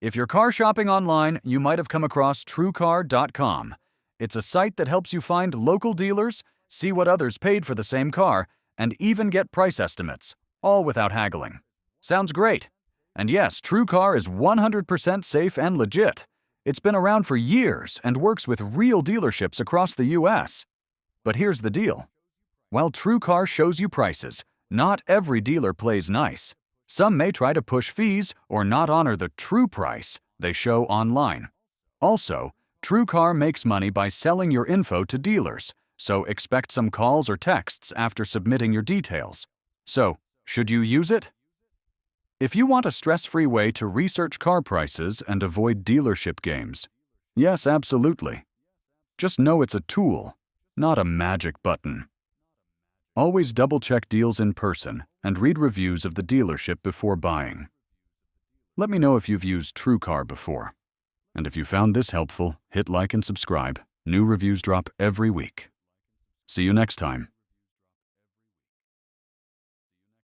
If you're car shopping online, you might have come across Truecar.com. It's a site that helps you find local dealers, see what others paid for the same car, and even get price estimates, all without haggling. Sounds great. And yes, Truecar is 100% safe and legit. It's been around for years and works with real dealerships across the US. But here's the deal. While Truecar shows you prices, not every dealer plays nice. Some may try to push fees or not honor the true price they show online. Also, Truecar makes money by selling your info to dealers, so expect some calls or texts after submitting your details. So, should you use it? If you want a stress-free way to research car prices and avoid dealership games, yes, absolutely. Just know it's a tool, not a magic button. Always double-check deals in person and read reviews of the dealership before buying. Let me know if you've used Truecar before. And if you found this helpful, hit like and subscribe. New reviews drop every week. See you next time.